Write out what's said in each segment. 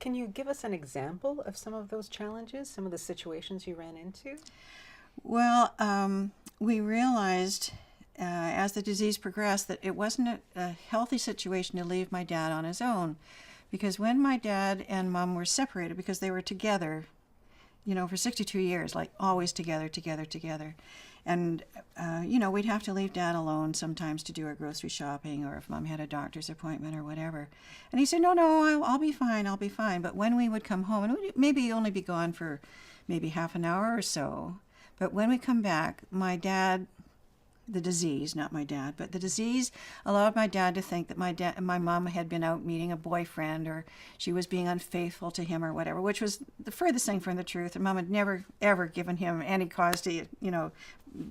Can you give us an example of some of those challenges, some of the situations you ran into? Well, we realized as the disease progressed that it wasn't a healthy situation to leave my dad on his own. Because when my dad and mom were separated, because they were together, for 62 years, like always together, together, together. And, we'd have to leave dad alone sometimes to do our grocery shopping or if mom had a doctor's appointment or whatever. And he said, no, I'll be fine, I'll be fine. But when we would come home, and we'd maybe only be gone for maybe half an hour or so, but when we come back, my dad, the disease, not my dad, but the disease allowed my dad to think that my mom had been out meeting a boyfriend or she was being unfaithful to him or whatever, which was the furthest thing from the truth. And mom had never, ever given him any cause to,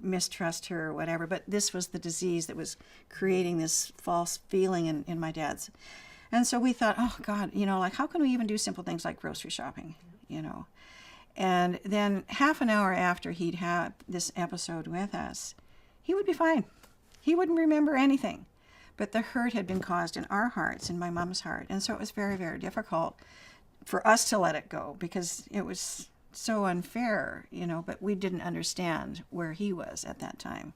mistrust her or whatever. But this was the disease that was creating this false feeling in my dad's. And so we thought, oh God, how can we even do simple things like grocery shopping, And then half an hour after he'd had this episode with us, he would be fine. He wouldn't remember anything. But the hurt had been caused in our hearts, in my mom's heart. And so it was very, very difficult for us to let it go because it was so unfair, but we didn't understand where he was at that time.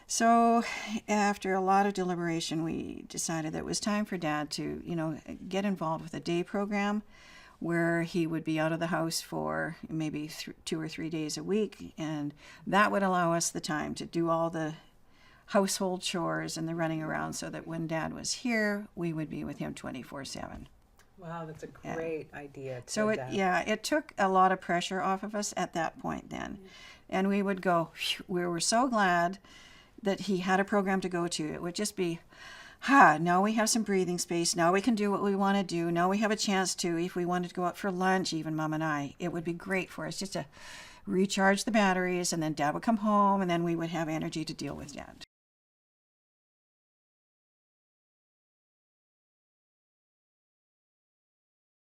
So after a lot of deliberation, we decided that it was time for Dad to, get involved with a day program where he would be out of the house for maybe 2 or 3 days a week. And that would allow us the time to do all the household chores and the running around so that when Dad was here, we would be with him 24/7. Wow, that's a great idea. So it took a lot of pressure off of us at that point then. And we would go, we were so glad that he had a program to go to. It would just be, now we have some breathing space. Now we can do what we want to do. Now we have a chance to, if we wanted to go out for lunch, even Mom and I, it would be great for us just to recharge the batteries, and then Dad would come home, and then we would have energy to deal with Dad.